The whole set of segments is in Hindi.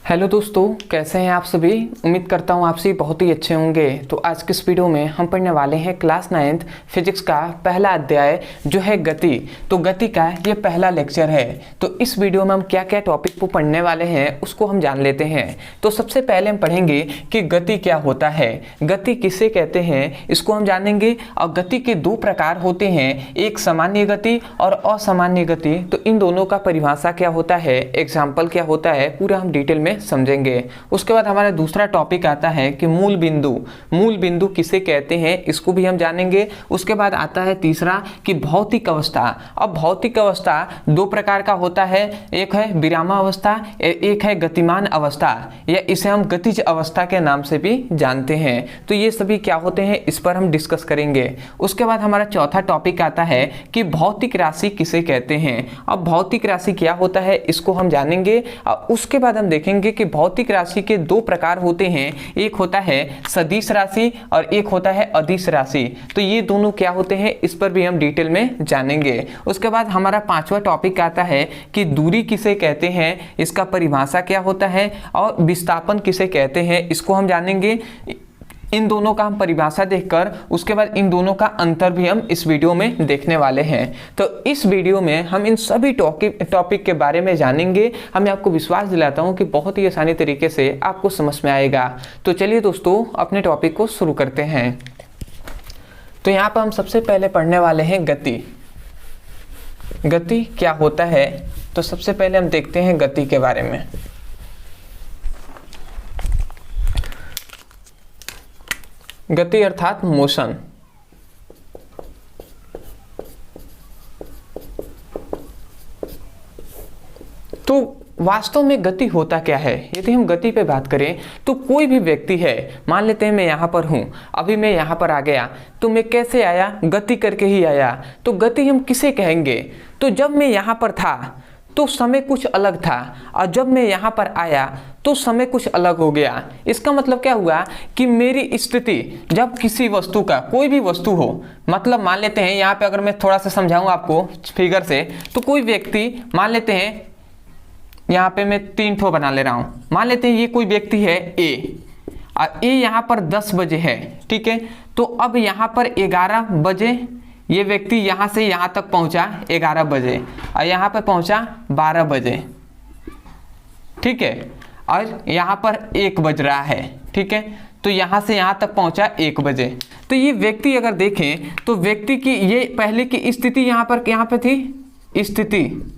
हेलो दोस्तों, कैसे हैं आप सभी। उम्मीद करता हूँ आप सभी बहुत ही अच्छे होंगे। तो आज के इस वीडियो में हम पढ़ने वाले हैं क्लास 9th फिजिक्स का पहला अध्याय जो है गति। तो गति का ये पहला लेक्चर है। तो इस वीडियो में हम क्या क्या टॉपिक को पढ़ने वाले हैं उसको हम जान लेते हैं। तो सबसे पहले हम पढ़ेंगे कि गति क्या होता है, गति किसे कहते हैं, इसको हम जानेंगे। और गति के दो प्रकार होते हैं, एक सामान्य गति और असामान्य गति। तो इन दोनों का परिभाषा क्या होता है, एग्जाम्पल क्या होता है, पूरा हम डिटेल में समझेंगे। उसके बाद हमारा दूसरा टॉपिक आता है कि मूल बिंदु किसे कहते हैं, इसको भी हम जानेंगे। उसके बाद आता है तीसरा कि भौतिक अवस्था। अब भौतिक अवस्था दो प्रकार का होता है, एक है विरामावस्था, एक है गतिमान अवस्था, या इसे हम गतिज अवस्था के नाम से भी जानते हैं। तो ये सभी क्या होते हैं, इस पर हम डिस्कस करेंगे। उसके बाद हमारा चौथा टॉपिक आता है कि भौतिक राशि किसे कहते हैं। अब भौतिक राशि क्या होता है इसको हम जानेंगे। और उसके बाद हम देखेंगे कि भौतिक राशि के दो प्रकार होते हैं, एक होता है सदिश राशि और एक होता है अदिश राशि। तो ये दोनों क्या होते हैं इस पर भी हम डिटेल में जानेंगे। उसके बाद हमारा पांचवा टॉपिक आता है कि दूरी किसे कहते हैं, इसका परिभाषा क्या होता है, और विस्थापन किसे कहते हैं इसको हम जानेंगे। इन दोनों का हम परिभाषा देखकर उसके बाद इन दोनों का अंतर भी हम इस वीडियो में देखने वाले हैं। तो इस वीडियो में हम इन सभी टॉपिक के बारे में जानेंगे। मैं आपको विश्वास दिलाता हूं कि बहुत ही आसानी तरीके से आपको समझ में आएगा। तो चलिए दोस्तों अपने टॉपिक को शुरू करते हैं। तो यहाँ पर हम सबसे पहले पढ़ने वाले हैं गति। गति क्या होता है, तो सबसे पहले हम देखते हैं गति के बारे में। गति अर्थात मोशन। तो वास्तव में गति होता क्या है, यदि हम गति पे बात करें तो कोई भी व्यक्ति है, मान लेते हैं मैं यहाँ पर हूँ, अभी मैं यहाँ पर आ गया, तो मैं कैसे आया, गति करके ही आया। तो गति हम किसे कहेंगे, तो जब मैं यहाँ पर था तो समय कुछ अलग था, और जब मैं यहाँ पर आया तो समय कुछ अलग हो गया। इसका मतलब क्या हुआ कि मेरी स्थिति जब किसी वस्तु का, कोई भी वस्तु हो, मतलब मान लेते हैं यहाँ पे अगर मैं थोड़ा सा समझाऊं आपको फिगर से, तो कोई व्यक्ति, मान लेते हैं यहाँ पे मैं 3 ठो बना ले रहा हूँ, मान लेते हैं ये कोई व्यक्ति है ए, और ए यहाँ पर 10 बजे है, ठीक है। तो अब यहाँ पर 11 बजे ये व्यक्ति यहाँ से यहाँ तक पहुँचा 11 बजे, और यहाँ पर पहुँचा 12 बजे, ठीक है। और यहाँ पर 1 बज रहा है, ठीक है। तो यहाँ से यहाँ तक पहुँचा 1 बजे। तो ये व्यक्ति अगर देखें तो व्यक्ति की ये पहले की स्थिति यहाँ पे थी, स्थिति,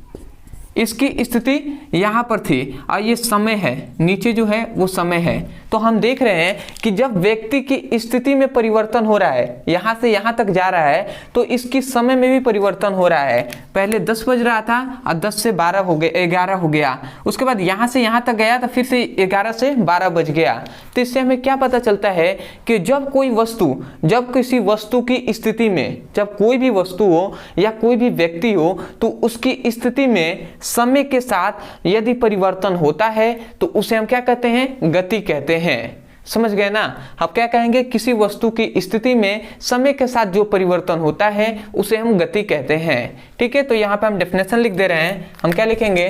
इसकी स्थिति यहाँ पर थी, और ये समय है, नीचे जो है वो समय है। तो हम देख रहे हैं कि जब व्यक्ति की स्थिति में परिवर्तन हो रहा है, यहाँ से यहाँ तक जा रहा है, तो इसकी समय में भी परिवर्तन हो रहा है। पहले 10 बज रहा था और 10 से 12 हो गया, 11 हो गया। उसके बाद यहाँ से यहाँ तक गया तो फिर से 11 से 12 बज गया। तो इससे हमें क्या पता चलता है कि जब कोई वस्तु, जब किसी वस्तु की स्थिति में, जब कोई भी वस्तु हो या कोई भी व्यक्ति हो, तो उसकी स्थिति में समय के साथ यदि परिवर्तन होता है तो उसे हम क्या कहते हैं, गति कहते हैं। समझ गए ना। अब क्या कहेंगे, किसी वस्तु की स्थिति में समय के साथ जो परिवर्तन होता है उसे हम गति कहते हैं, ठीक है। तो यहाँ पे हम डेफिनेशन लिख दे रहे हैं। हम क्या लिखेंगे,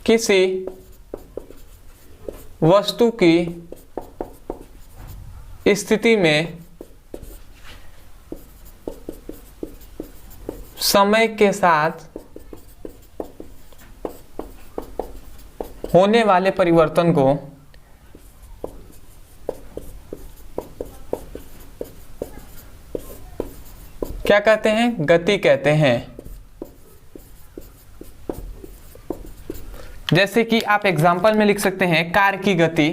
किसी वस्तु की स्थिति में समय के साथ होने वाले परिवर्तन को क्या कहते हैं, गति कहते हैं। जैसे कि आप एग्जाम्पल में लिख सकते हैं कार की गति,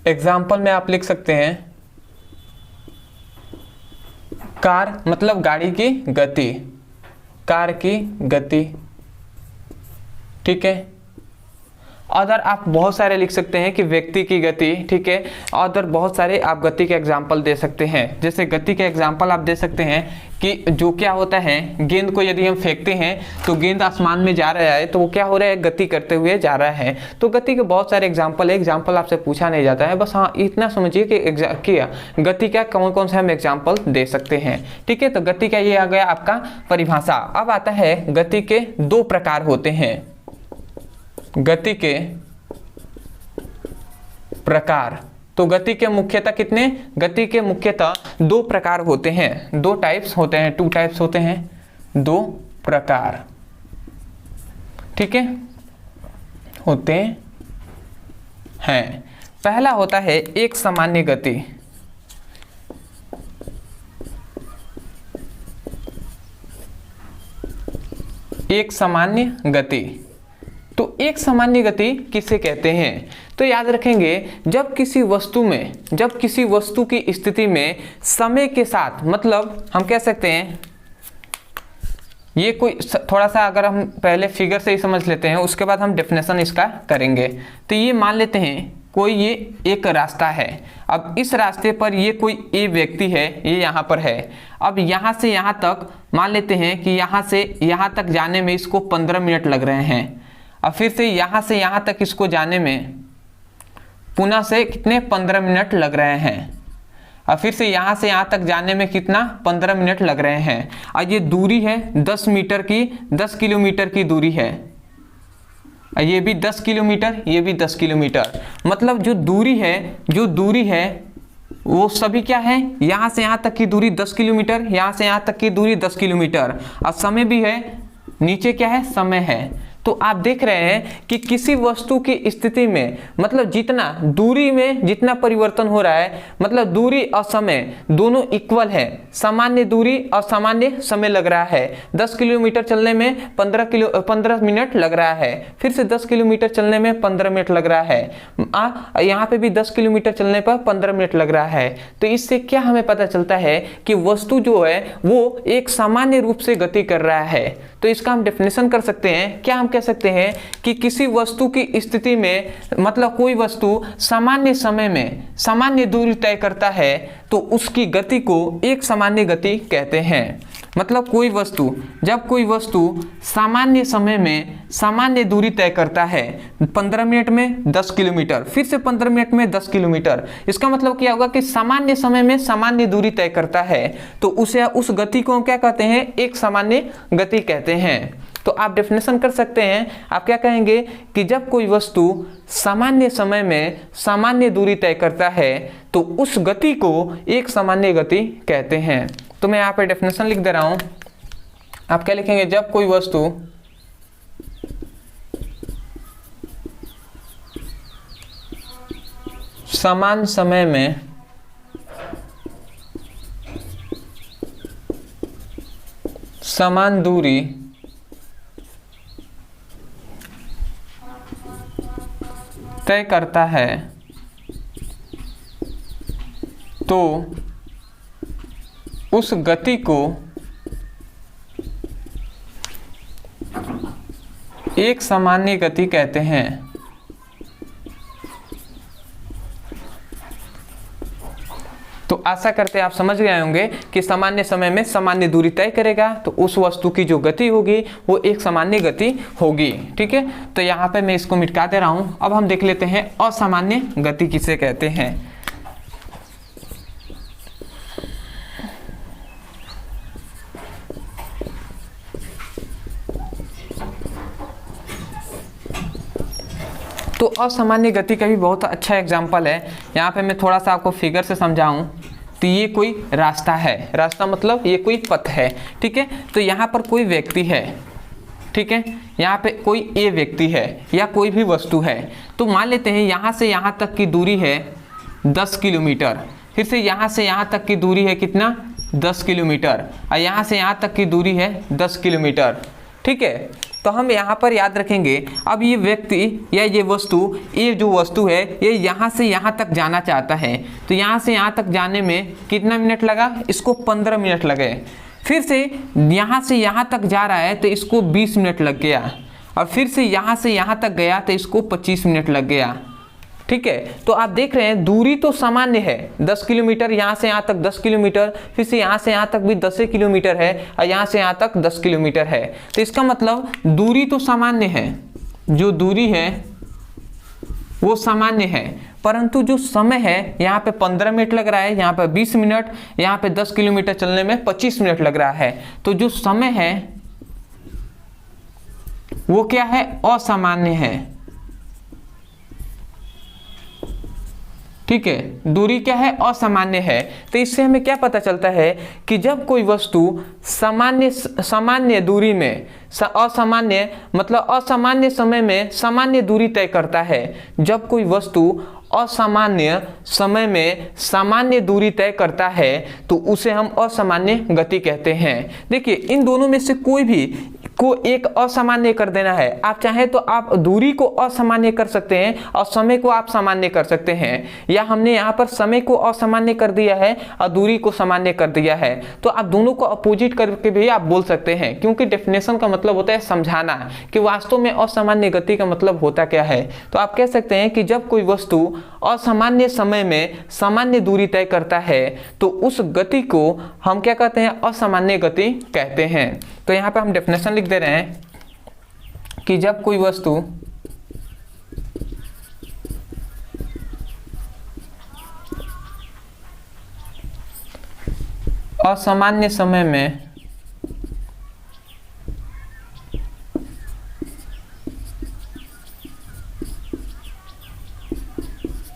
एग्जाम्पल में आप लिख सकते हैं कार मतलब गाड़ी की गति, कार की गति, ठीक है। अदर आप बहुत सारे लिख सकते हैं कि व्यक्ति की गति, ठीक है। अदर बहुत सारे आप गति के एग्जाम्पल दे सकते हैं। जैसे गति के एग्जाम्पल आप दे सकते हैं कि जो क्या होता है, गेंद को यदि हम फेंकते हैं तो गेंद आसमान में जा रहा है, तो वो क्या हो रहा है, गति करते हुए जा रहा है। तो गति के बहुत सारे एग्जाम्पल है, एग्जाम्पल आपसे पूछा नहीं जाता है, बस हाँ इतना समझिए कि गति का कौन कौन से हम एग्जाम्पल दे सकते हैं, ठीक है। तो गति का ये आ गया आपका परिभाषा। अब आता है गति के दो प्रकार होते हैं, गति के प्रकार। तो गति के मुख्यतः कितने, गति के मुख्यतः दो प्रकार होते हैं, दो टाइप्स होते हैं, टू टाइप्स होते हैं, दो प्रकार, ठीक है, होते हैं। पहला होता है एक सामान्य गति, एक सामान्य गति। तो एक सामान्य गति किसे कहते हैं? तो याद रखेंगे, जब किसी वस्तु की स्थिति में समय के साथ, मतलब हम कह सकते हैं ये कोई थोड़ा सा, अगर हम पहले फिगर से ही समझ लेते हैं उसके बाद हम डेफिनेशन इसका करेंगे। तो ये मान लेते हैं कोई ये एक रास्ता है, अब इस रास्ते पर ये कोई ए व्यक्ति है, ये यहाँ पर है। अब यहाँ से यहाँ तक मान लेते हैं कि यहाँ से यहाँ तक जाने में इसको 15 मिनट लग रहे हैं। अब फिर से यहाँ तक इसको जाने में पुनः से कितने 15 मिनट लग रहे हैं। अब फिर से यहाँ तक जाने में कितना 15 मिनट लग रहे हैं। और ये दूरी है 10 मीटर की, 10 किलोमीटर की दूरी है। ये भी 10 किलोमीटर, ये भी 10 किलोमीटर। मतलब जो दूरी है वो सभी क्या है, यहाँ से यहाँ तक की दूरी 10 किलोमीटर, यहाँ से यहाँ तक की दूरी 10 किलोमीटर। और समय भी है, नीचे क्या है, समय है। तो आप देख रहे हैं कि किसी वस्तु की स्थिति में, मतलब जितना दूरी में जितना परिवर्तन हो रहा है, मतलब दूरी और समय दोनों इक्वल है, सामान्य दूरी और सामान्य समय लग रहा है। 10 किलोमीटर चलने में 15 मिनट लग रहा है, फिर से 10 किलोमीटर चलने में 15 मिनट लग रहा है, यहाँ पे भी 10 किलोमीटर चलने पर 15 मिनट लग रहा है। तो इससे क्या हमें पता चलता है कि वस्तु जो है वो एक सामान्य रूप से गति कर रहा है। तो इसका हम डेफिनेशन कर सकते हैं, क्या हम कह सकते हैं कि किसी वस्तु की स्थिति में, मतलब कोई वस्तु सामान्य समय में सामान्य दूरी तय करता है तो उसकी गति को एक सामान्य गति कहते हैं। मतलब जब कोई वस्तु सामान्य समय में सामान्य दूरी तय करता है, 15 मिनट में 10 किलोमीटर, फिर से 15 मिनट में 10 किलोमीटर, इसका मतलब क्या होगा कि सामान्य समय में सामान्य दूरी तय करता है, तो उस गति को क्या कहते हैं, एक सामान्य गति कहते हैं। तो आप डेफिनेशन कर सकते हैं, आप क्या कहेंगे कि जब कोई वस्तु सामान्य समय में सामान्य दूरी तय करता है तो उस गति को एक सामान्य गति कहते हैं। तो मैं यहाँ पे डेफिनेशन लिख दे रहा हूं, आप क्या लिखेंगे, जब कोई वस्तु समान समय में समान दूरी तय करता है तो उस गति को एक सामान्य गति कहते हैं। तो आशा करते हैं आप समझ गए होंगे कि सामान्य समय में सामान्य दूरी तय करेगा तो उस वस्तु की जो गति होगी वो एक सामान्य गति होगी। ठीक है, तो यहाँ पे मैं इसको मिटा दे रहा हूँ। अब हम देख लेते हैं असामान्य गति किसे कहते हैं। तो असामान्य गति का भी बहुत अच्छा एग्जाम्पल है। यहाँ पे मैं थोड़ा सा आपको फिगर से समझाऊं तो ये कोई रास्ता है, रास्ता मतलब ये कोई पथ है। ठीक है, तो यहाँ पर कोई व्यक्ति है, ठीक है, यहाँ पे कोई ए व्यक्ति है या कोई भी वस्तु है। तो मान लेते हैं यहाँ से यहाँ तक की दूरी है 10 किलोमीटर, फिर से यहाँ से यहाँ तक की दूरी है कितना 10 किलोमीटर, और यहाँ से यहाँ तक की दूरी है 10 किलोमीटर। ठीक है, तो हम यहाँ पर याद रखेंगे, अब ये व्यक्ति या ये वस्तु, ये जो वस्तु है ये यहाँ से यहाँ तक जाना चाहता है, तो यहाँ से यहाँ तक जाने में कितना मिनट लगा, इसको 15 मिनट लगे। फिर से यहाँ तक जा रहा है तो इसको 20 मिनट लग गया, और फिर से यहाँ तक गया तो इसको 25 मिनट लग गया। ठीक है, तो आप देख रहे हैं दूरी तो सामान्य है, 10 किलोमीटर, यहाँ से यहाँ तक 10 किलोमीटर, फिर से यहाँ से यहाँ तक भी 10 किलोमीटर है, और यहाँ से यहाँ तक 10 किलोमीटर है। तो इसका मतलब दूरी तो सामान्य है, जो दूरी है वो सामान्य है, परंतु जो समय है यहाँ पे 15 मिनट लग रहा है, यहाँ पे 20 मिनट, यहाँ पे 10 किलोमीटर चलने में 25 मिनट लग रहा है। तो जो समय है वो क्या है, असामान्य है। ठीक है, दूरी क्या है, असामान्य है। तो इससे हमें क्या पता चलता है कि जब कोई वस्तु सामान्य दूरी में, असामान्य मतलब असामान्य समय में सामान्य दूरी तय करता है, जब कोई वस्तु असामान्य समय में सामान्य दूरी तय करता है तो उसे हम असामान्य गति कहते हैं। देखिए, इन दोनों में से कोई भी को एक असामान्य कर देना है। आप चाहें तो आप दूरी को असामान्य कर सकते हैं और समय को आप सामान्य कर सकते हैं, या हमने यहाँ पर समय को असामान्य कर दिया है और दूरी को सामान्य कर दिया है। तो आप दोनों को अपोजिट करके भी आप बोल सकते हैं, क्योंकि डेफिनेशन का मतलब होता है समझाना कि वास्तव में असामान्य गति का मतलब होता क्या है। तो आप कह सकते हैं कि जब कोई वस्तु असामान्य समय में सामान्य दूरी तय करता है तो उस गति को हम क्या कहते हैं, असामान्य गति कहते हैं। तो यहाँ पे हम डेफिनेशन लिख दे रहे हैं कि जब कोई वस्तु असामान्य समय में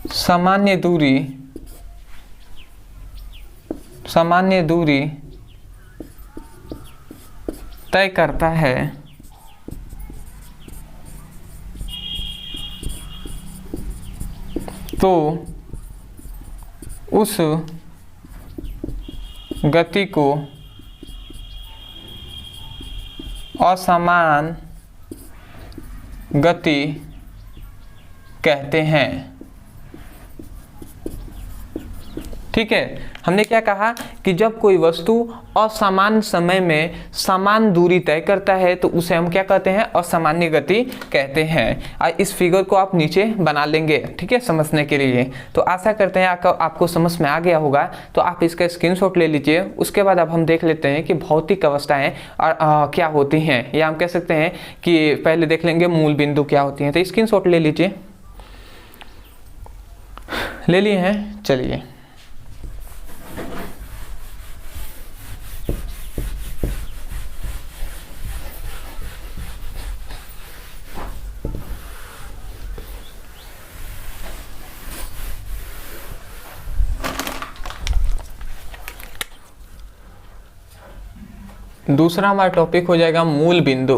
सामान्य दूरी तय करता है तो उस गति को असमान गति कहते हैं। ठीक है, हमने क्या कहा कि जब कोई वस्तु असमान समय में समान दूरी तय करता है तो उसे हम क्या कहते हैं, असामान्य गति कहते हैं। और इस फिगर को आप नीचे बना लेंगे, ठीक है, समझने के लिए। तो आशा करते हैं आपको समझ में आ गया होगा। तो आप इसका स्क्रीनशॉट ले लीजिए। उसके बाद अब हम देख लेते हैं कि भौतिक अवस्थाएं क्या होती हैं, या हम कह सकते हैं कि पहले देख लेंगे मूल बिंदु क्या होती हैं। तो स्क्रीनशॉट ले लीजिए। ले लिए हैं, चलिए। दूसरा हमारा टॉपिक हो जाएगा मूल बिंदु।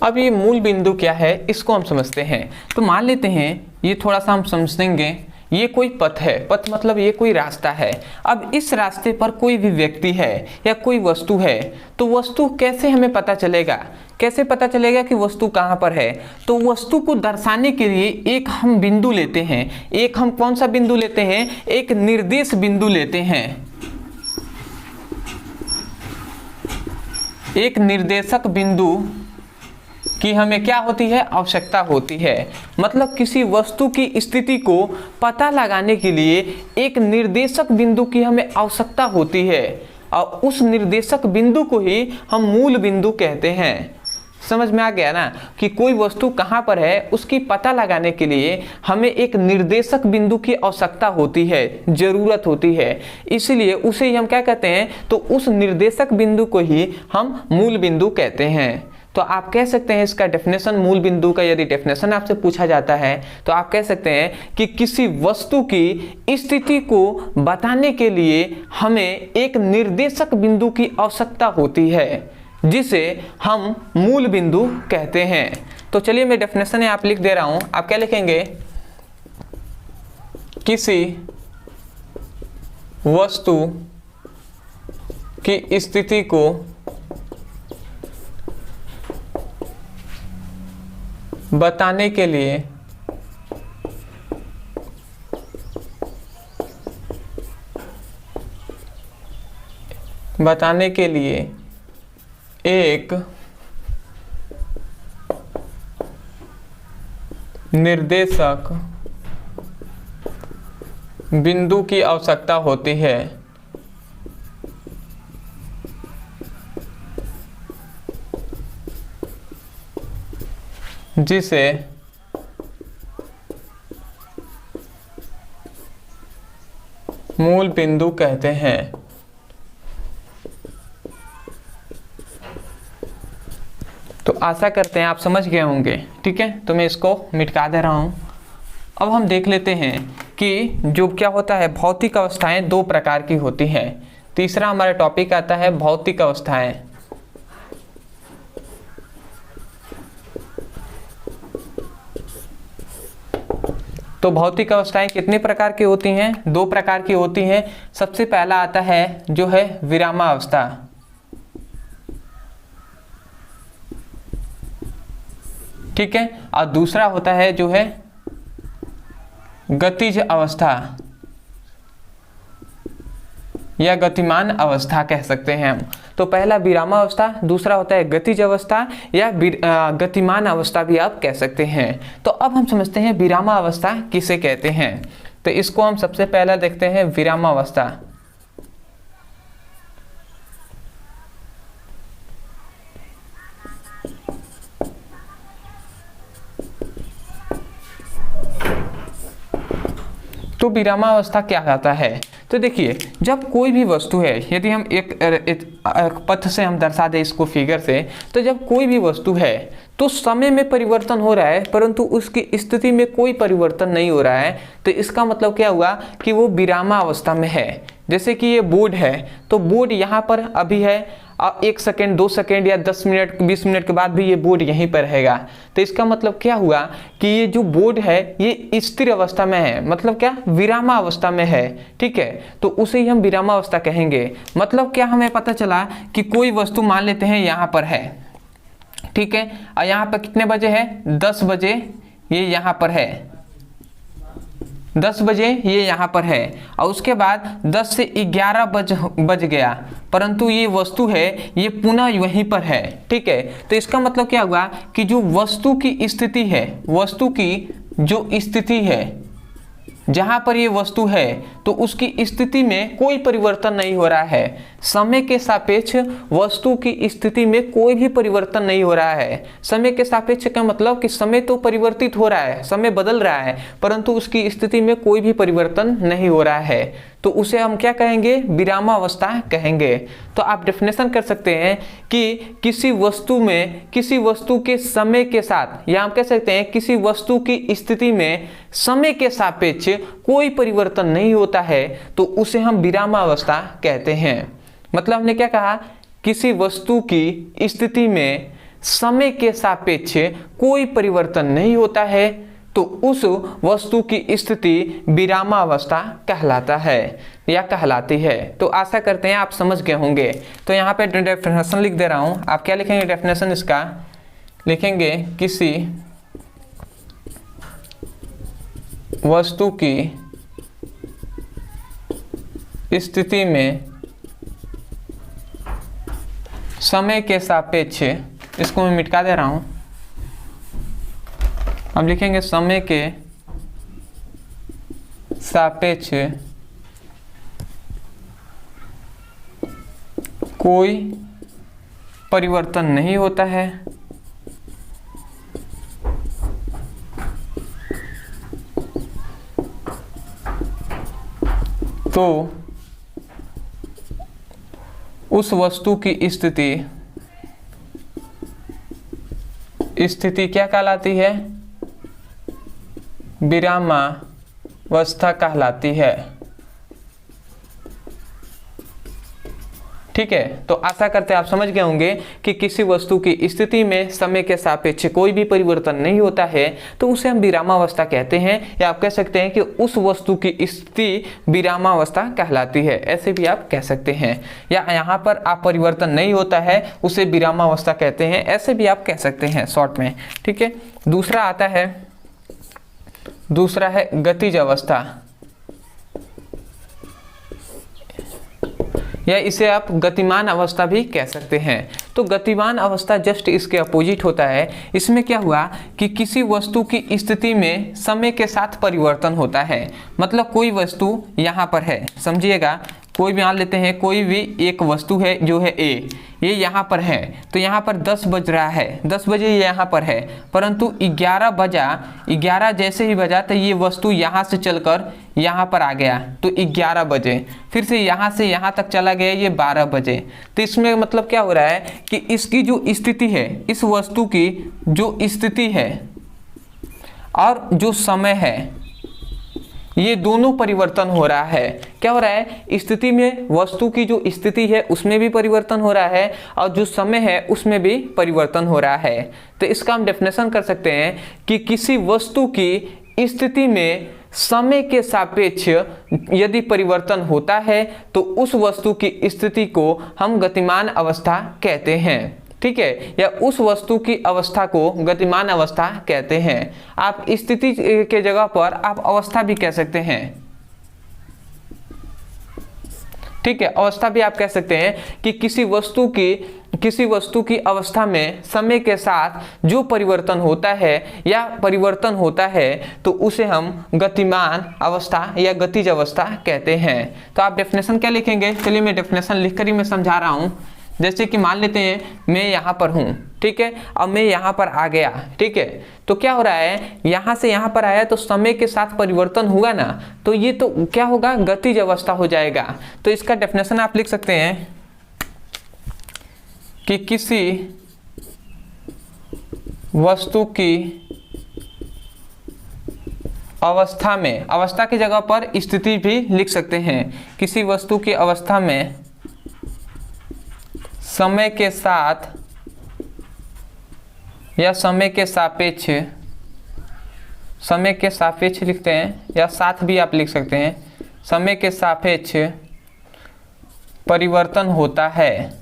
अब ये मूल बिंदु क्या है, इसको हम समझते हैं। तो मान लेते हैं, ये थोड़ा सा हम समझेंगे। ये कोई पथ है, पथ मतलब ये कोई रास्ता है। अब इस रास्ते पर कोई भी व्यक्ति है या कोई वस्तु है, तो वस्तु कैसे हमें पता चलेगा, कैसे पता चलेगा कि वस्तु कहाँ पर है। तो वस्तु को दर्शाने के लिए एक हम बिंदु लेते हैं। एक हम कौन सा बिंदु लेते हैं, एक निर्देश बिंदु लेते हैं। एक निर्देशक बिंदु कि हमें क्या होती है, आवश्यकता होती है। मतलब किसी वस्तु की स्थिति को पता लगाने के लिए एक निर्देशक बिंदु की हमें आवश्यकता होती है, और उस निर्देशक बिंदु को ही हम मूल बिंदु कहते हैं। समझ में आ गया ना, कि कोई वस्तु कहाँ पर है उसकी पता लगाने के लिए हमें एक निर्देशक बिंदु की आवश्यकता होती है, जरूरत होती है। इसलिए उसे हम क्या कहते हैं, तो उस निर्देशक बिंदु को ही हम मूल बिंदु कहते हैं। तो आप कह सकते हैं इसका डेफिनेशन, मूल बिंदु का यदि डेफिनेशन आपसे पूछा जाता है तो आप कह सकते हैं कि किसी वस्तु की स्थिति को बताने के लिए हमें एक निर्देशक बिंदु की आवश्यकता होती है, जिसे हम मूल बिंदु कहते हैं। तो चलिए मैं डेफिनेशन आप लिख दे रहा हूं। आप क्या लिखेंगे, किसी वस्तु की स्थिति को बताने के लिए एक निर्देशक बिंदु की आवश्यकता होती है, जिसे मूल बिंदु कहते हैं। तो आशा करते हैं आप समझ गए होंगे। ठीक है, तो मैं इसको मिटा दे रहा हूँ। अब हम देख लेते हैं कि जो क्या होता है, भौतिक अवस्थाएं दो प्रकार की होती हैं। तीसरा हमारा टॉपिक आता है भौतिक अवस्थाएं। तो भौतिक अवस्थाएं कितने प्रकार की होती हैं? दो प्रकार की होती हैं। सबसे पहला आता है जो है विरामावस्था। ठीक है, और दूसरा होता है जो है गतिज अवस्था या गतिमान अवस्था कह सकते हैं हम। तो पहला विरामावस्था, दूसरा होता है गतिज अवस्था या गतिमान अवस्था भी आप कह सकते हैं। तो अब हम समझते हैं विरामावस्था किसे कहते हैं। तो इसको हम सबसे पहला देखते हैं विरामावस्था। तो विरामावस्था क्या कहता है? तो देखिए, जब कोई भी वस्तु है, यदि हम एक पथ से हम दर्शा दें इसको फिगर से, तो जब कोई भी वस्तु है तो समय में परिवर्तन हो रहा है परंतु उसकी स्थिति में कोई परिवर्तन नहीं हो रहा है, तो इसका मतलब क्या हुआ कि वो विरामावस्था में है। जैसे कि ये बोर्ड है, तो बोर्ड यहाँ पर अभी है, 1 सेकेंड 2 सेकेंड या 10 मिनट 20 मिनट के बाद भी ये बोर्ड यहीं पर रहेगा। तो इसका मतलब क्या हुआ कि ये जो बोर्ड है ये स्थिर अवस्था में है, मतलब क्या, विरामावस्था में है। ठीक है, तो उसे ही हम विरामावस्था कहेंगे। मतलब क्या, हमें पता चला कि कोई वस्तु मान लेते हैं यहाँ पर है। ठीक है, और यहाँ पर कितने बजे है? 10 बजे ये यहाँ पर है, 10 बजे ये यहाँ पर है, और उसके बाद 10 से 11 बज गया, परंतु ये वस्तु है ये पुनः वहीं पर है। ठीक है, तो इसका मतलब क्या हुआ कि जो वस्तु की स्थिति है, वस्तु की जो स्थिति है जहाँ पर ये वस्तु है, तो उसकी स्थिति में कोई परिवर्तन नहीं हो रहा है। समय के सापेक्ष वस्तु की स्थिति में कोई भी परिवर्तन नहीं हो रहा है। समय के सापेक्ष का मतलब कि समय तो परिवर्तित हो रहा है, समय बदल रहा है, परंतु उसकी स्थिति में कोई भी परिवर्तन नहीं हो रहा है। तो उसे हम क्या कहेंगे? विरामावस्था कहेंगे। तो आप डेफिनेशन कर सकते हैं कि किसी वस्तु में, किसी वस्तु के समय के साथ, या हम कह सकते हैं किसी वस्तु की स्थिति में समय के सापेक्ष कोई परिवर्तन नहीं होता है, तो उसे हम विरामावस्था कहते हैं। मतलब हमने क्या कहा, किसी वस्तु की स्थिति में समय के सापेक्ष कोई परिवर्तन नहीं होता है, तो उस वस्तु की स्थिति विरामावस्था कहलाता है या कहलाती है। तो आशा करते हैं आप समझ गए होंगे। तो यहाँ पे डेफिनेशन लिख दे रहा हूँ। आप क्या लिखेंगे? डेफिनेशन इसका लिखेंगे, किसी वस्तु की स्थिति में समय के सापेक्ष, इसको मैं मिटा दे रहा हूँ, अब लिखेंगे समय के सापेक्ष कोई परिवर्तन नहीं होता है, तो उस वस्तु की स्थिति क्या कहलाती है? विरामावस्था कहलाती है। ठीक है, तो आशा करते हैं आप समझ गए होंगे कि किसी वस्तु की स्थिति में समय के सापेक्ष कोई भी परिवर्तन नहीं होता है, तो उसे हम विरामावस्था कहते हैं, या आप कह सकते हैं कि उस वस्तु की स्थिति विरामावस्था कहलाती है, ऐसे भी आप कह सकते हैं। या यहाँ पर आप परिवर्तन नहीं होता है उसे विरामावस्था कहते हैं, ऐसे भी आप कह सकते हैं शॉर्ट में। ठीक है, दूसरा आता है, दूसरा है गतिज अवस्था, या इसे आप गतिमान अवस्था भी कह सकते हैं। तो गतिमान अवस्था जस्ट इसके अपोजिट होता है। इसमें क्या हुआ कि किसी वस्तु की स्थिति में समय के साथ परिवर्तन होता है। मतलब कोई वस्तु यहाँ पर है, समझिएगा, कोई भी मान लेते हैं, कोई भी एक वस्तु है जो है ए, ये यहाँ पर है, तो यहाँ पर 10 बज रहा है, 10 बजे ये यहाँ पर है, परंतु 11 बजा, 11 जैसे ही बजा तो ये वस्तु यहाँ से चलकर यहाँ पर आ गया, तो 11 बजे, फिर से यहाँ तक चला गया, ये 12 बजे। तो इसमें मतलब क्या हो रहा है कि इसकी जो स्थिति है, इस वस्तु की जो स्थिति है और जो समय है, ये दोनों परिवर्तन हो रहा है। क्या हो रहा है, स्थिति में वस्तु की जो स्थिति है उसमें भी परिवर्तन हो रहा है और जो समय है उसमें भी परिवर्तन हो रहा है। तो इसका हम डेफिनेशन कर सकते हैं कि किसी वस्तु की स्थिति में समय के सापेक्ष यदि परिवर्तन होता है तो उस वस्तु की स्थिति को हम गतिमान अवस्था कहते हैं, ठीक है, या उस वस्तु की अवस्था को गतिमान अवस्था कहते हैं। आप स्थिति के जगह पर आप अवस्था भी कह सकते हैं, ठीक है, अवस्था भी आप कह सकते हैं कि किसी वस्तु की अवस्था में समय के साथ जो परिवर्तन होता है या परिवर्तन होता है तो उसे हम गतिमान अवस्था या गतिज अवस्था कहते हैं। तो आप डेफिनेशन क्या लिखेंगे, चलिए मैं डेफिनेशन लिखकर ही मैं समझा रहा हूं। जैसे कि मान लेते हैं मैं यहाँ पर हूँ, ठीक है, अब मैं यहाँ पर आ गया, ठीक है, तो क्या हो रहा है, यहाँ से यहाँ पर आया तो समय के साथ परिवर्तन हुआ ना, तो ये तो क्या होगा, गतिज अवस्था हो जाएगा। तो इसका डेफिनेशन आप लिख सकते हैं कि किसी वस्तु की अवस्था में, अवस्था की जगह पर स्थिति भी लिख सकते हैं, किसी वस्तु की अवस्था में समय के साथ या समय के सापेक्ष लिखते हैं, या साथ भी आप लिख सकते हैं, समय के सापेक्ष परिवर्तन होता है।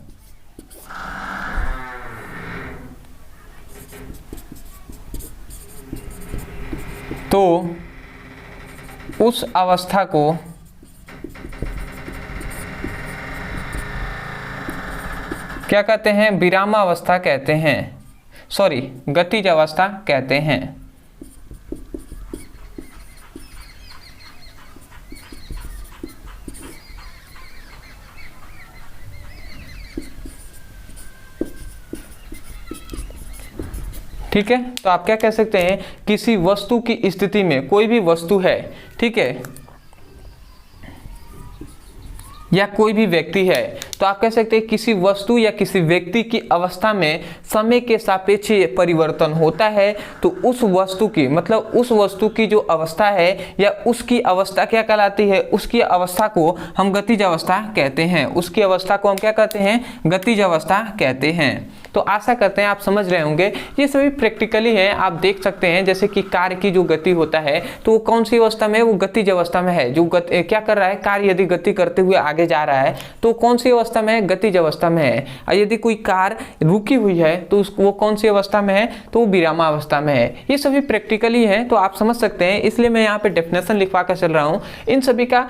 तो उस अवस्था को क्या कहते हैं, विरामावस्था कहते हैं, सॉरी गतिज अवस्था कहते हैं। ठीक है, तो आप क्या कह सकते हैं, किसी वस्तु की स्थिति में, कोई भी वस्तु है, ठीक है, या कोई भी व्यक्ति है, तो आप कह सकते हैं किसी वस्तु या किसी व्यक्ति की अवस्था में समय के सापेक्ष परिवर्तन होता है तो उस वस्तु की, मतलब उस वस्तु की जो अवस्था है या उसकी अवस्था क्या कहलाती है, उसकी अवस्था को हम गतिज अवस्था कहते हैं, उसकी अवस्था को हम क्या कहते हैं, गतिज अवस्था कहते हैं। तो आशा करते हैं आप समझ रहे होंगे, ये सभी प्रैक्टिकली है, आप देख सकते हैं जैसे कि कार्य की जो गति होता है तो वो कौन सी अवस्था में है, वो गतिज अवस्था में है। जो क्या कर रहा है, कार्य यदि गति करते हुए आगे जा रहा है तो कौन सी अवस्था में है, गतिज अवस्था में है। और यदि कोई कार रुकी हुई है तो वो कौन सी अवस्था में है, तो वो विरामावस्था में है। ये सभी प्रैक्टिकली है, तो आप समझ सकते हैं, इसलिए मैं यहाँ पे डेफिनेशन लिखवा कर चल रहा हूँ। इन सभी का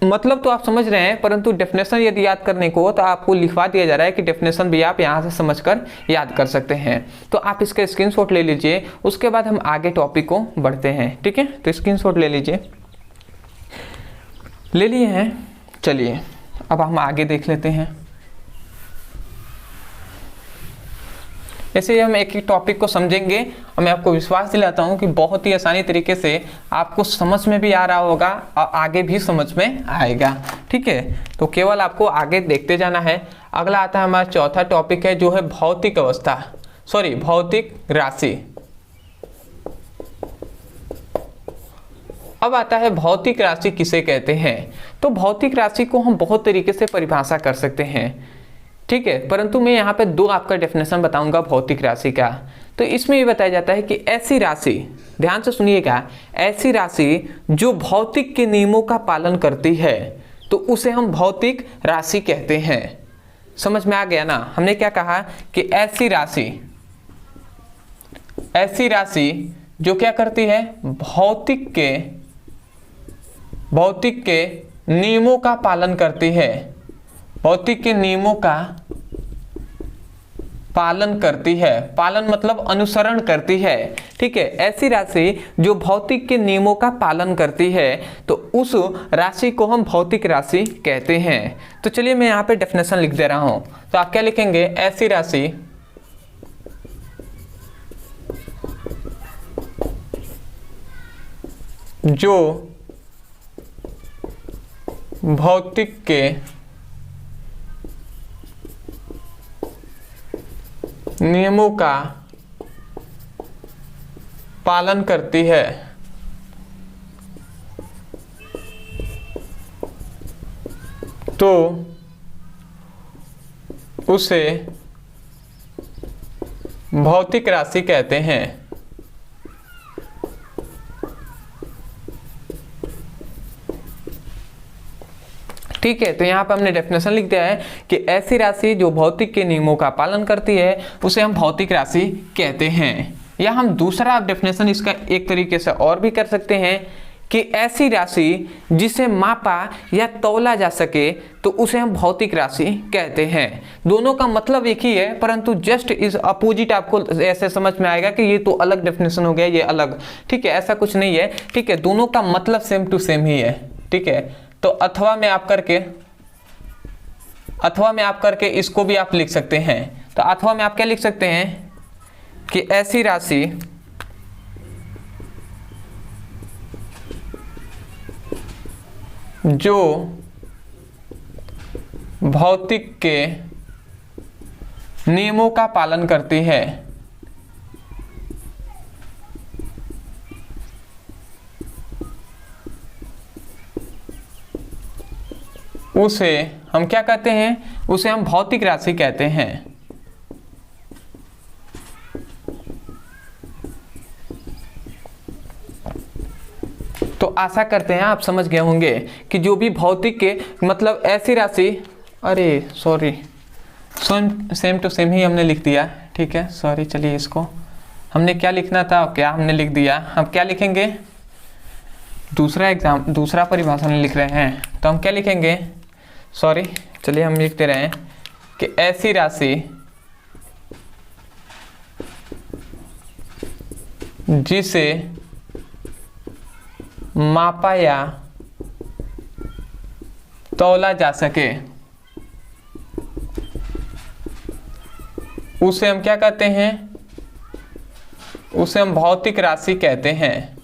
मतलब तो आप समझ रहे हैं, परंतु डेफिनेशन यदि याद करने को तो आपको लिखवा दिया जा रहा है कि डेफिनेशन भी आप यहाँ से समझकर याद कर सकते हैं। तो आप इसका स्क्रीनशॉट ले लीजिए, उसके बाद हम आगे टॉपिक को बढ़ते हैं, ठीक है। तो स्क्रीनशॉट ले लीजिए, ले लिए हैं, चलिए अब हम आगे देख लेते हैं। ऐसे हम एक एक टॉपिक को समझेंगे और मैं आपको विश्वास दिलाता हूं कि बहुत ही आसानी तरीके से आपको समझ में भी आ रहा होगा और आगे भी समझ में आएगा, ठीक है। तो केवल आपको आगे देखते जाना है। अगला आता है हमारा चौथा टॉपिक है जो है भौतिक अवस्था, सॉरी भौतिक राशि। अब आता है भौतिक राशि किसे कहते हैं। तो भौतिक राशि को हम बहुत तरीके से परिभाषा कर सकते हैं, ठीक है, परंतु मैं यहाँ पे दो आपका डेफिनेशन बताऊंगा भौतिक राशि का। तो इसमें ये बताया जाता है कि ऐसी राशि, ध्यान से सुनिएगा, ऐसी राशि जो भौतिक के नियमों का पालन करती है तो उसे हम भौतिक राशि कहते हैं। समझ में आ गया ना, हमने क्या कहा कि ऐसी राशि जो क्या करती है, भौतिक के नियमों का पालन करती है, भौतिक के नियमों का पालन करती है, पालन मतलब अनुसरण करती है, ठीक है। ऐसी राशि जो भौतिक के नियमों का पालन करती है तो उस राशि को हम भौतिक राशि कहते हैं। तो चलिए मैं यहाँ पे डेफिनेशन लिख दे रहा हूँ। तो आप क्या लिखेंगे, ऐसी राशि जो भौतिक के नियमों का पालन करती है तो उसे भौतिक राशि कहते हैं। ठीक है, तो यहाँ पे हमने डेफिनेशन लिख दिया है कि ऐसी राशि जो भौतिक के नियमों का पालन करती है उसे हम भौतिक राशि कहते हैं। या हम दूसरा डेफिनेशन इसका एक तरीके से और भी कर सकते हैं कि ऐसी राशि जिसे मापा या तौला जा सके तो उसे हम भौतिक राशि कहते हैं। दोनों का मतलब एक ही है, परंतु जस्ट इज अपोजिट आपको ऐसे समझ में आएगा कि ये तो अलग डेफिनेशन हो गया, ये अलग, ठीक है। ऐसा कुछ नहीं है, ठीक है, दोनों का मतलब सेम टू सेम ही है, ठीक है। तो अथवा में आप करके इसको भी आप लिख सकते हैं। तो अथवा में आप क्या लिख सकते हैं कि ऐसी राशि जो भौतिक के नियमों का पालन करती है उसे हम क्या कहते हैं, उसे हम भौतिक राशि कहते हैं। तो आशा करते हैं आप समझ गए होंगे कि जो भी भौतिक के मतलब ऐसी राशि, अरे सॉरी, सेम टू सेम ही हमने लिख दिया, ठीक है, सॉरी। चलिए इसको हमने क्या लिखना था, क्या हमने लिख दिया। अब क्या लिखेंगे, दूसरा परिभाषा नहीं लिख रहे हैं, तो हम क्या लिखेंगे, सॉरी, चलिए हम लिखते रहे हैं कि ऐसी राशि जिसे मापा या तौला जा सके उसे हम क्या कहते हैं, उसे हम भौतिक राशि कहते हैं,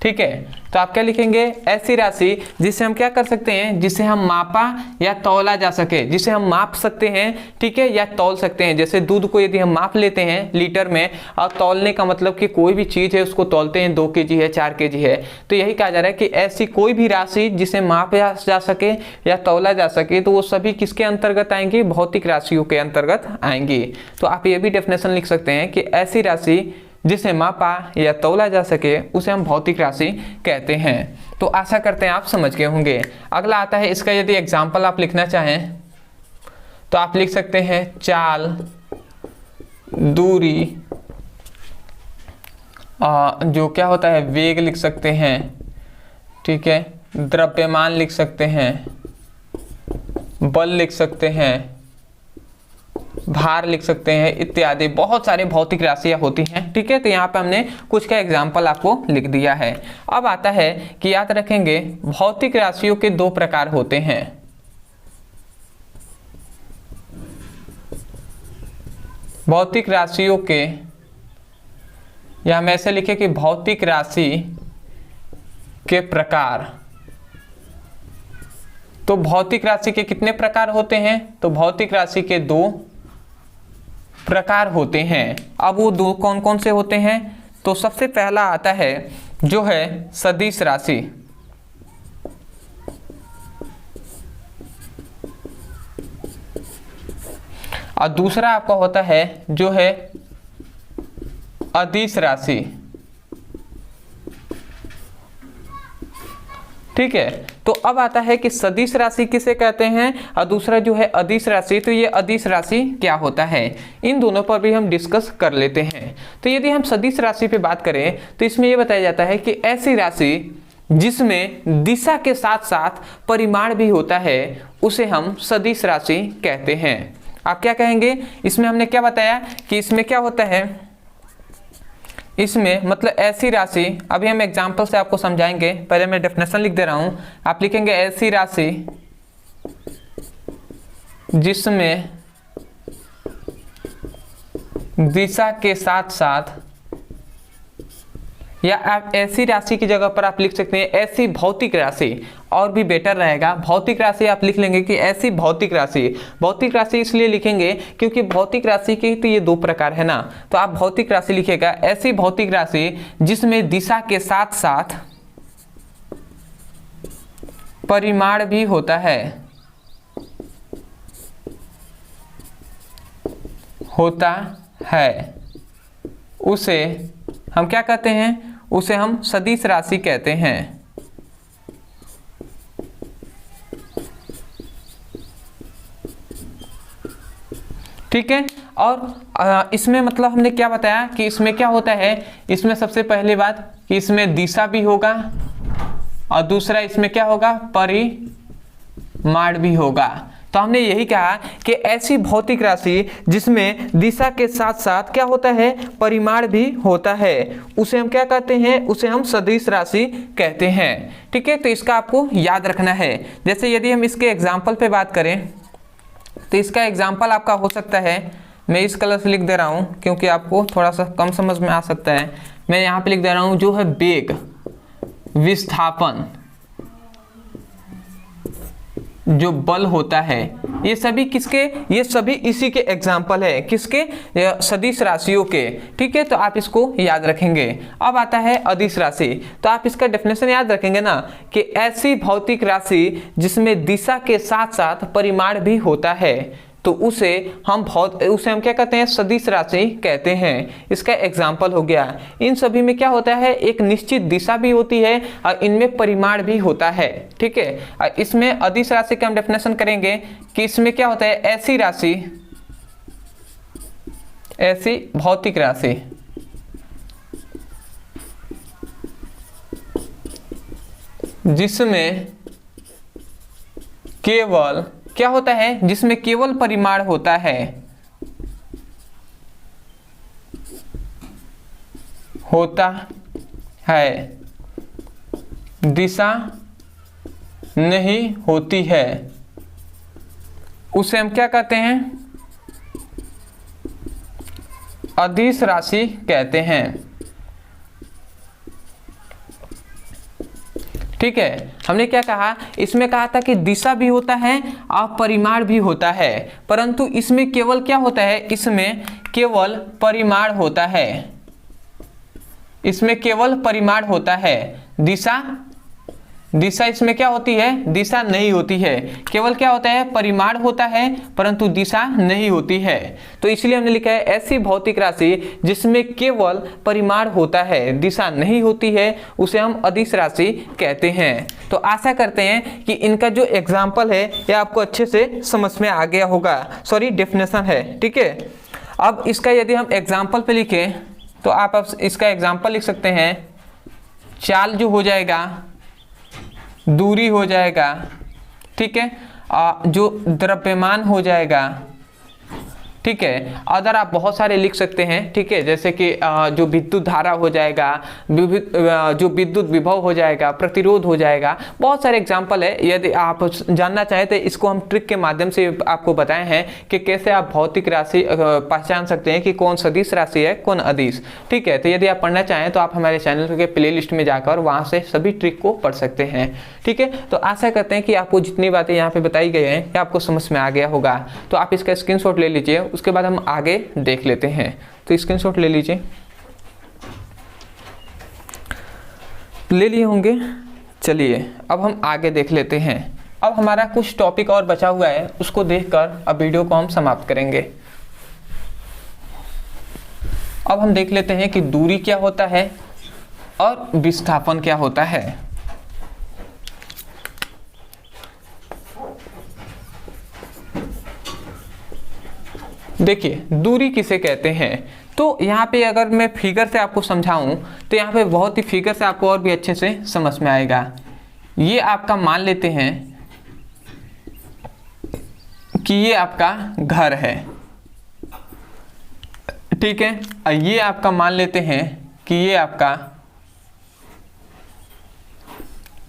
ठीक है। तो आप क्या लिखेंगे, ऐसी राशि जिसे हम क्या कर सकते हैं, जिसे हम मापा या तौला जा सके, जिसे हम माप सकते हैं, ठीक है, या तौल सकते हैं। जैसे दूध को यदि हम माप लेते हैं लीटर में, और तौलने का मतलब कि कोई भी चीज़ है उसको तौलते हैं, 2 kg है, 4 kg है, तो यही कहा जा रहा है कि ऐसी कोई भी राशि जिसे मापा जा सके या तौला जा सके तो वो सभी किसके अंतर्गत आएंगी, भौतिक राशियों के अंतर्गत आएंगी। तो आप ये भी डेफिनेशन लिख सकते हैं कि ऐसी राशि जिसे मापा या तौला जा सके उसे हम भौतिक राशि कहते हैं। तो आशा करते हैं आप समझ गए होंगे। अगला आता है, इसका यदि एग्जाम्पल आप लिखना चाहें तो आप लिख सकते हैं चाल, दूरी, जो क्या होता है वेग लिख सकते हैं, ठीक है, द्रव्यमान लिख सकते हैं, बल लिख सकते हैं, भार लिख सकते हैं, इत्यादि बहुत सारे भौतिक राशियां होती हैं, ठीक है। तो यहाँ पे हमने कुछ का एग्जाम्पल आपको लिख दिया है। अब आता है कि याद रखेंगे भौतिक राशियों के 2 प्रकार होते हैं। भौतिक राशियों के, या हम ऐसे लिखे कि भौतिक राशि के प्रकार। तो भौतिक राशि के कितने प्रकार होते हैं, तो भौतिक राशि के 2 प्रकार होते हैं। अब वो 2 कौन कौन से होते हैं, तो सबसे पहला आता है जो है सदिश राशि। और दूसरा आपका होता है जो है अदिश राशि, ठीक है। तो अब आता है कि सदिश राशि किसे कहते हैं और दूसरा जो है अदिश राशि। तो ये अदिश राशि क्या होता है, इन दोनों पर भी हम डिस्कस कर लेते हैं। तो यदि हम सदिश राशि पे बात करें तो इसमें यह बताया जाता है कि ऐसी राशि जिसमें दिशा के साथ साथ परिमाण भी होता है उसे हम सदिश राशि कहते हैं। आप क्या कहेंगे, इसमें हमने क्या बताया कि इसमें क्या होता है, इसमें मतलब ऐसी राशि, अभी हम एग्जाम्पल से आपको समझाएंगे, पहले मैं डेफिनेशन लिख दे रहा हूं, आप लिखेंगे ऐसी राशि जिसमें दिशा के साथ साथ, या आप ऐसी राशि की जगह पर आप लिख सकते हैं ऐसी भौतिक राशि, और भी बेटर रहेगा। भौतिक राशि आप लिख लेंगे कि ऐसी भौतिक राशि। भौतिक राशि इसलिए लिखेंगे क्योंकि भौतिक राशि के तो ये दो प्रकार है ना, तो आप भौतिक राशि लिखिएगा ऐसी भौतिक राशि जिसमें दिशा के साथ साथ परिमाण भी होता है, उसे हम क्या कहते हैं, उसे हम सदिश राशि कहते हैं। ठीक है, और इसमें मतलब हमने क्या बताया कि इसमें क्या होता है, इसमें सबसे पहली बात कि इसमें दिशा भी होगा, और दूसरा इसमें क्या होगा, परिमाण भी होगा। तो हमने यही कहा कि ऐसी भौतिक राशि जिसमें दिशा के साथ साथ क्या होता है, परिमाण भी होता है, उसे हम क्या कहते हैं, उसे हम सदिश राशि कहते हैं। ठीक है, तो इसका आपको याद रखना है। जैसे यदि हम इसके एग्जाम्पल पे बात करें तो इसका एग्जाम्पल आपका हो सकता है, मैं इस कलर से लिख दे रहा हूँ क्योंकि आपको थोड़ा सा कम समझ में आ सकता है। मैं यहाँ पे लिख दे रहा हूँ जो है वेग, विस्थापन, जो बल होता है, ये सभी किसके, ये सभी इसी के एग्जाम्पल है, किसके, सदिश राशियों के। ठीक है, तो आप इसको याद रखेंगे। अब आता है अदिश राशि, तो आप इसका डेफिनेशन याद रखेंगे ना कि ऐसी भौतिक राशि जिसमें दिशा के साथ साथ परिमाण भी होता है, तो उसे हम क्या कहते हैं, सदिश राशि कहते हैं। इसका एग्जाम्पल हो गया। इन सभी में क्या होता है, एक निश्चित दिशा भी होती है और इनमें परिमाण भी होता है। ठीक है, इसमें अदिश राशि का हम डेफिनेशन करेंगे कि इसमें क्या होता है, ऐसी राशि, ऐसी भौतिक राशि जिसमें केवल क्या होता है, जिसमें केवल परिमाण होता है, दिशा नहीं होती है, उसे हम क्या कहते हैं, अदिश राशि कहते हैं। ठीक है, हमने क्या कहा, इसमें कहा था कि दिशा भी होता है और परिमाण भी होता है, परंतु इसमें केवल क्या होता है, इसमें केवल परिमाण होता है, इसमें केवल परिमाण होता है, दिशा इसमें क्या होती है, दिशा नहीं होती है, केवल क्या होता है, परिमाण होता है परंतु दिशा नहीं होती है। तो इसलिए हमने लिखा है ऐसी भौतिक राशि जिसमें केवल परिमाण होता है, दिशा नहीं होती है, उसे हम अदिश राशि कहते हैं। तो आशा करते हैं कि इनका जो एग्जाम्पल है यह आपको अच्छे से समझ में आ गया होगा। सॉरी, डेफिनेशन है। ठीक है, अब इसका यदि हम एग्जाम्पल पे लिखें तो आप इसका एग्जाम्पल लिख सकते हैं, चाल जो हो जाएगा, दूरी हो जाएगा, ठीक है, जो द्रव्यमान हो जाएगा। ठीक है, अदर आप बहुत सारे लिख सकते हैं। ठीक है, जैसे कि जो विद्युत धारा हो जाएगा, जो विद्युत विभव हो जाएगा, प्रतिरोध हो जाएगा, बहुत सारे एग्जाम्पल है। यदि आप जानना चाहें तो इसको हम ट्रिक के माध्यम से आपको बताए हैं कि कैसे आप भौतिक राशि पहचान सकते हैं कि कौन सदिश राशि है, कौन अदिश। ठीक है, तो यदि आप पढ़ना चाहें तो आप हमारे चैनल के प्ले लिस्ट में जाकर वहाँ से सभी ट्रिक को पढ़ सकते हैं। ठीक है, तो आशा करते हैं कि आपको जितनी बातें यहाँ पे बताई गई हैं ये आपको समझ में आ गया होगा। तो आप इसका स्क्रीनशॉट ले लीजिए, उसके बाद हम आगे देख लेते हैं। तो स्क्रीनशॉट ले लीजिए, ले लिए होंगे। चलिए अब हम आगे देख लेते हैं। अब हमारा कुछ टॉपिक और बचा हुआ है, उसको देखकर अब वीडियो को हम समाप्त करेंगे। अब हम देख लेते हैं कि दूरी क्या होता है और विस्थापन क्या होता है। देखिए, दूरी किसे कहते हैं, तो यहाँ पे अगर मैं फिगर से आपको समझाऊं तो यहाँ पे बहुत ही फिगर से आपको और भी अच्छे से समझ में आएगा। ये आपका मान लेते हैं कि ये आपका घर है, ठीक है, और ये आपका मान लेते हैं कि ये आपका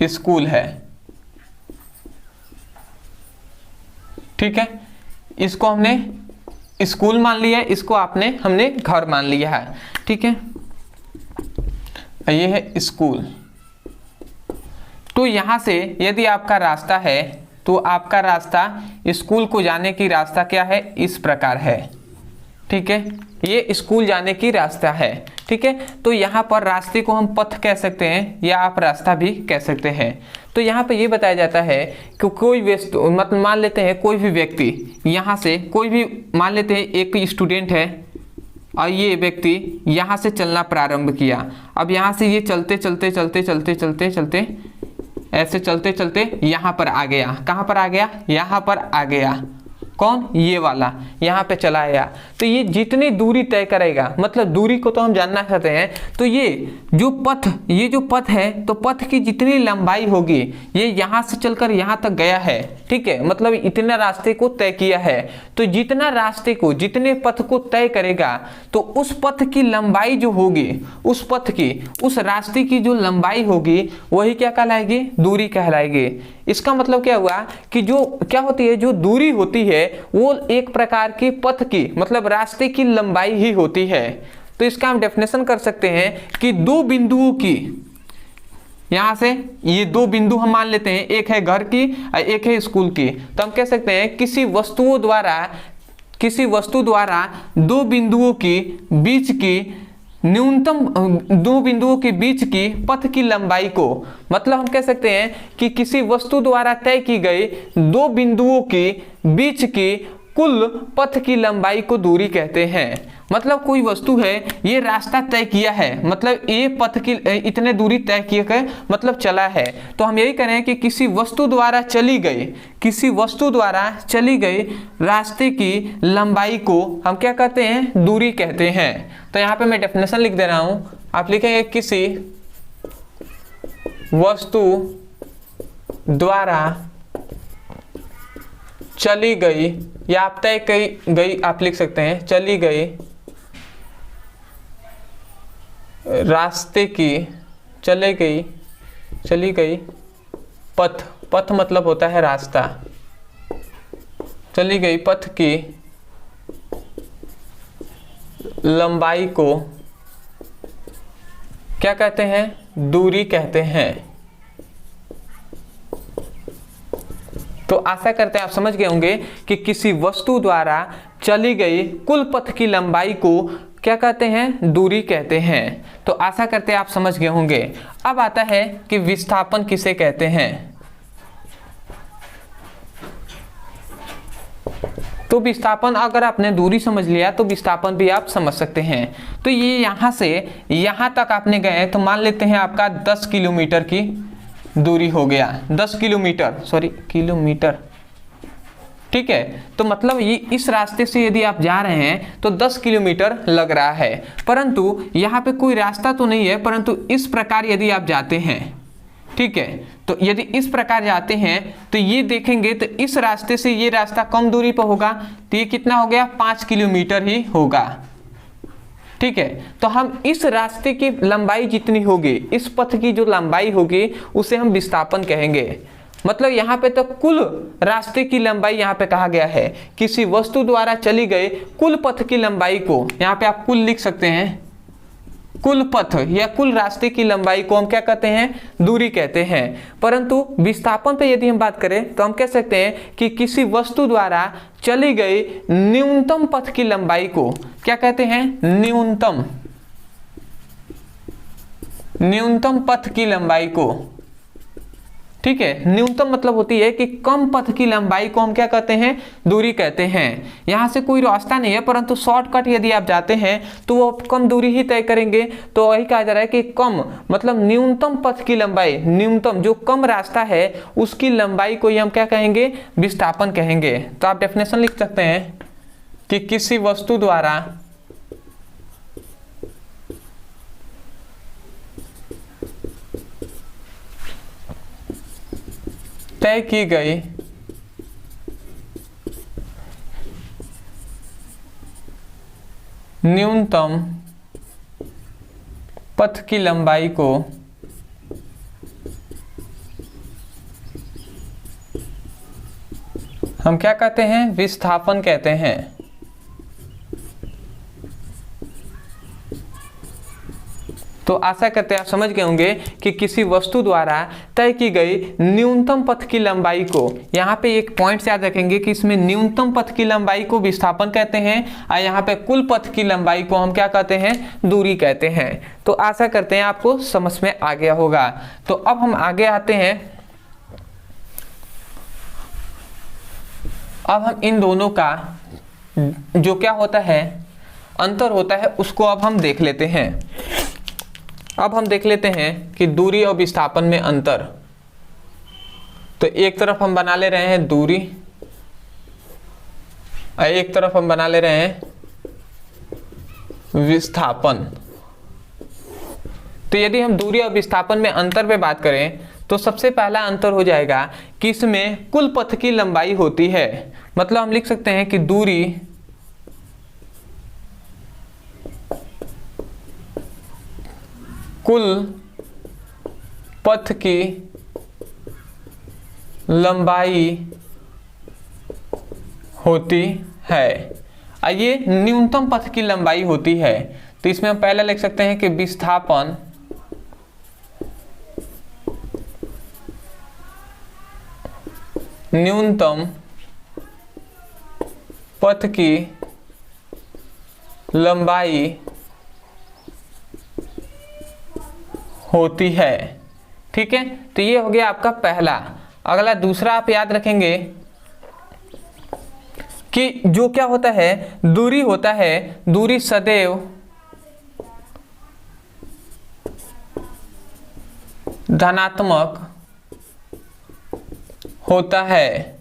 स्कूल है, ठीक है। इसको हमने स्कूल मान लिया है, इसको हमने घर मान लिया है, ठीक है। ये है स्कूल। तो यहाँ से यदि आपका रास्ता है तो आपका रास्ता स्कूल को जाने की रास्ता क्या है, इस प्रकार है, ठीक है। ये स्कूल जाने की रास्ता है, ठीक है। तो यहाँ पर रास्ते को हम पथ कह सकते हैं या आप रास्ता भी कह सकते हैं। तो यहाँ पे ये बताया जाता है कि कोई वस्तु मतलब मान लेते हैं कोई भी व्यक्ति यहाँ से कोई भी मान लेते हैं एक स्टूडेंट है और ये व्यक्ति यहाँ से चलना प्रारंभ किया। अब यहाँ से ये चलते चलते चलते चलते चलते चलते ऐसे चलते चलते यहाँ पर आ गया। कहाँ पर आ गया, यहाँ पर आ गया। कौन, ये वाला यहाँ पे चला आया। तो ये जितनी दूरी तय करेगा, मतलब दूरी को तो हम जानना चाहते हैं, तो ये जो पथ है तो पथ की जितनी लंबाई होगी, ये यहाँ से चलकर यहाँ तक गया है, ठीक है, मतलब इतने रास्ते को तय किया है। तो जितना रास्ते को जितने पथ को तय करेगा तो उस पथ की लंबाई जो होगी, उस पथ की उस रास्ते की जो लंबाई होगी वही क्या कहलाएगी, दूरी कहलाएगी। इसका मतलब क्या हुआ कि जो क्या होती है, जो दूरी होती है वो एक प्रकार की पथ की मतलब रास्ते की लंबाई ही होती है। तो इसका हम डेफिनेशन कर सकते हैं कि दो बिंदुओं की, यहां से ये दो बिंदु हम मान लेते हैं, एक है घर की और एक है स्कूल की। तो हम कह सकते हैं किसी वस्तु द्वारा दो बिंदुओं की बीच की न्यूनतम दो बिंदुओं के बीच की पथ की लंबाई को, मतलब हम कह सकते हैं कि किसी वस्तु द्वारा तय की गई दो बिंदुओं के बीच की कुल पथ की लंबाई को दूरी कहते हैं। मतलब कोई वस्तु है, ये रास्ता तय किया है, मतलब ये पथ की इतने दूरी तय किए गए मतलब चला है। तो हम यही कह रहे हैं कि किसी वस्तु द्वारा चली गई रास्ते की लंबाई को हम क्या कहते हैं, दूरी कहते हैं। तो यहाँ पे मैं डेफिनेशन लिख दे रहा हूं, आप लिखेंगे किसी वस्तु द्वारा चली गई, या आप तय गई आप लिख सकते हैं, चली गई रास्ते की चली गई पथ मतलब होता है रास्ता, चली गई पथ की लंबाई को क्या कहते हैं, दूरी कहते हैं। तो आशा करते हैं आप समझ गए होंगे कि किसी वस्तु द्वारा चली गई कुल पथ की लंबाई को क्या कहते हैं, दूरी कहते हैं। तो आशा करते हैं आप समझ गए होंगे। अब आता है कि विस्थापन किसे कहते हैं। तो विस्थापन, अगर आपने दूरी समझ लिया तो विस्थापन भी आप समझ सकते हैं। तो ये यहाँ से यहाँ तक आपने गए तो मान लेते हैं आपका 10 किलोमीटर की दूरी हो गया, 10 किलोमीटर, ठीक है। तो मतलब ये इस रास्ते से यदि आप जा रहे हैं तो 10 किलोमीटर लग रहा है, परंतु यहाँ पे कोई रास्ता तो नहीं है, परंतु इस प्रकार यदि आप जाते हैं, ठीक है, तो यदि इस प्रकार जाते हैं तो ये देखेंगे तो इस रास्ते से ये रास्ता कम दूरी पर होगा, तो ये कितना हो गया, 5 किलोमीटर ही होगा, ठीक है। तो हम इस रास्ते की लंबाई जितनी होगी, इस पथ की जो लंबाई होगी उसे हम विस्थापन कहेंगे। मतलब यहाँ पे तो कुल रास्ते की लंबाई यहाँ पे कहा गया है, किसी वस्तु द्वारा चली गई कुल पथ की लंबाई को, यहाँ पे आप कुल लिख सकते हैं, कुल पथ या कुल रास्ते की लंबाई को हम क्या कहते हैं, दूरी कहते हैं। परंतु विस्थापन पे यदि हम बात करें तो हम कह सकते हैं कि किसी वस्तु द्वारा चली गई न्यूनतम पथ की लंबाई को क्या कहते हैं, न्यूनतम पथ की लंबाई को, ठीक है। न्यूनतम मतलब होती है कि कम पथ की लंबाई को हम क्या कहते हैं, दूरी कहते हैं। यहाँ से कोई रास्ता नहीं है, परंतु शॉर्टकट यदि आप जाते हैं तो वो कम दूरी ही तय करेंगे। तो वही कहा जा रहा है कि कम मतलब न्यूनतम पथ की लंबाई, न्यूनतम जो कम रास्ता है उसकी लंबाई को ही हम क्या कहेंगे, विस्थापन कहेंगे। तो आप डेफिनेशन लिख सकते हैं कि किसी वस्तु द्वारा तय की गई न्यूनतम पथ की लंबाई को हम क्या कहते हैं? विस्थापन कहते हैं। तो आशा करते हैं आप समझ गए होंगे कि किसी वस्तु द्वारा तय की गई न्यूनतम पथ की लंबाई को, यहाँ पे एक पॉइंट याद रखेंगे कि इसमें न्यूनतम पथ की लंबाई को विस्थापन कहते हैं और यहाँ पे कुल पथ की लंबाई को हम क्या कहते हैं? दूरी कहते हैं। तो आशा करते हैं आपको समझ में आ गया होगा। तो अब हम आगे आते हैं। अब हम इन दोनों का जो क्या होता है, अंतर होता है, उसको अब हम देख लेते हैं। अब हम देख लेते हैं कि दूरी और विस्थापन में अंतर। तो एक तरफ हम बना ले रहे हैं दूरी और एक तरफ हम बना ले रहे हैं विस्थापन। तो यदि हम दूरी और विस्थापन में अंतर पे बात करें तो सबसे पहला अंतर हो जाएगा कि इसमें कुल पथ की लंबाई होती है। मतलब हम लिख सकते हैं कि दूरी कुल पथ की लंबाई होती है और ये न्यूनतम पथ की लंबाई होती है। तो इसमें हम पहले लिख सकते हैं कि विस्थापन न्यूनतम पथ की लंबाई होती है। ठीक है, तो ये हो गया आपका पहला। अगला दूसरा आप याद रखेंगे कि जो क्या होता है, दूरी होता है, दूरी सदैव धनात्मक होता है।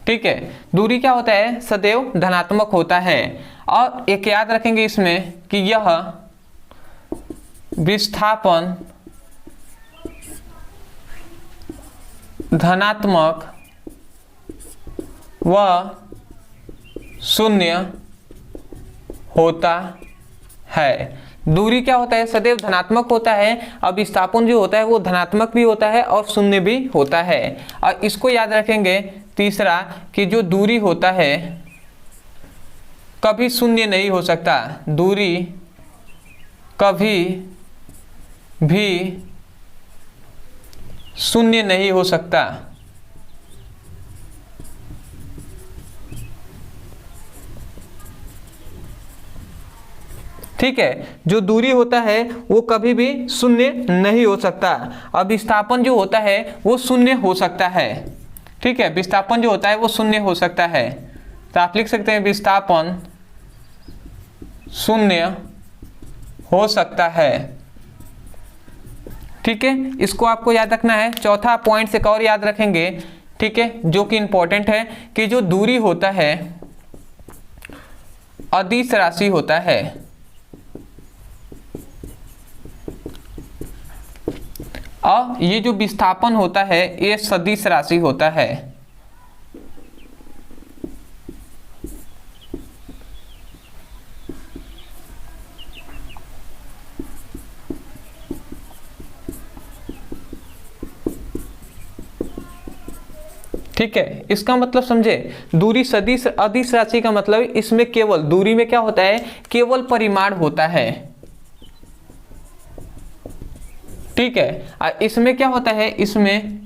ठीक है, दूरी क्या होता है? सदैव धनात्मक होता है। और एक याद रखेंगे इसमें कि यह विस्थापन धनात्मक व शून्य होता है। दूरी क्या होता है? सदैव धनात्मक होता है। अब विस्थापन जो होता है वो धनात्मक भी होता है और शून्य भी होता है। और इसको याद रखेंगे तीसरा कि जो दूरी होता है कभी शून्य नहीं हो सकता। दूरी कभी भी शून्य नहीं हो सकता। ठीक है, जो दूरी होता है वो कभी भी शून्य नहीं हो सकता। अब विस्थापन जो होता है वो शून्य हो सकता है। ठीक है, विस्थापन जो होता है वो शून्य हो सकता है। तो आप लिख सकते हैं विस्थापन शून्य हो सकता है। ठीक है, इसको आपको याद रखना है। चौथा पॉइंट एक और याद रखेंगे, ठीक है, जो कि इंपॉर्टेंट है कि जो दूरी होता है अदिश राशि होता है। और ये जो विस्थापन होता है ये सदिश राशि होता है। ठीक है, इसका मतलब समझे, दूरी सदिश अदिश राशि का मतलब इसमें केवल दूरी में क्या होता है? केवल परिमाण होता है। ठीक है, और इसमें क्या होता है? इसमें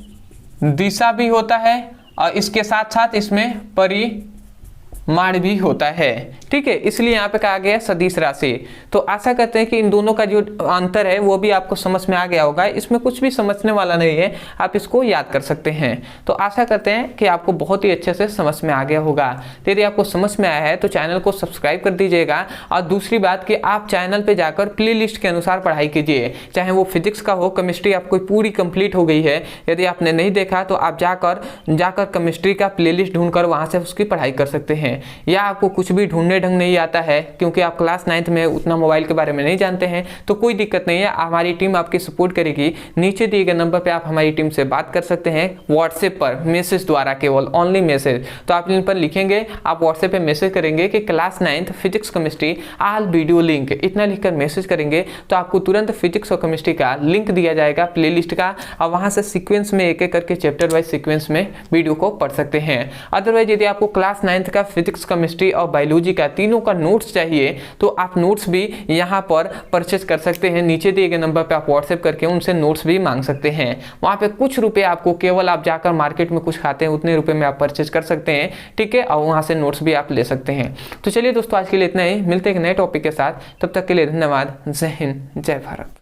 दिशा भी होता है और इसके साथ साथ इसमें परिमाण भी होता है। ठीक है, इसलिए यहाँ पे कहा गया सदिश राशि। तो आशा करते हैं कि इन दोनों का जो अंतर है वो भी आपको समझ में आ गया होगा। इसमें कुछ भी समझने वाला नहीं है, आप इसको याद कर सकते हैं। तो आशा करते हैं कि आपको बहुत ही अच्छे से समझ में आ गया होगा। तो यदि आपको समझ में आया है तो चैनल को सब्सक्राइब कर दीजिएगा। और दूसरी बात कि आप चैनल पर जाकर प्ले लिस्ट के अनुसार पढ़ाई कीजिए, चाहे वो फिजिक्स का हो, केमिस्ट्री आपको पूरी कंप्लीट हो गई है। यदि आपने नहीं देखा तो आप जाकर केमिस्ट्री का प्ले लिस्ट ढूंढकर वहाँ से उसकी पढ़ाई कर सकते हैं। हैं, या आपको कुछ भी ढूंढने ढंग नहीं आता है क्योंकि आप क्लास 9th में उतना मोबाइल के बारे में नहीं जानते हैं, तो कोई दिक्कत नहीं है, हमारी टीम आपकी सपोर्ट करेगी। नीचे दिए गए नंबर पर आप हमारी टीम से बात कर सकते हैं व्हाट्सएप पर मैसेज द्वारा, केवल ओनली मैसेज। तो आप इन पर लिखेंगे, आप व्हाट्सएप पे मैसेज करेंगे कि class 9th physics chemistry all video link, इतना लिखकर मैसेज करेंगे तो आपको तुरंत फिजिक्स और केमिस्ट्री का लिंक दिया जाएगा प्लेलिस्ट का, और वहां से सीक्वेंस में एक एक करके चैप्टर वाइज सीक्वेंस में वीडियो को पढ़ सकते हैं। अदरवाइज यदि आपको क्लास 9th का फिजिक्स, केमिस्ट्री और बायोलॉजी का तीनों का नोट्स चाहिए तो आप नोट्स भी यहां पर परचेज कर सकते हैं। नीचे दिए गए नंबर पर आप व्हाट्सएप करके उनसे नोट्स भी मांग सकते हैं। वहां पे कुछ रुपए आपको, केवल आप जाकर मार्केट में कुछ खाते हैं उतने रुपए में आप परचेज कर सकते हैं, ठीक है, और वहां से नोट्स भी आप ले सकते हैं। तो चलिए दोस्तों, आज के लिए इतना ही, मिलते हैं एक नए टॉपिक के साथ, तब तक के लिए धन्यवाद। जय हिंद, जय भारत।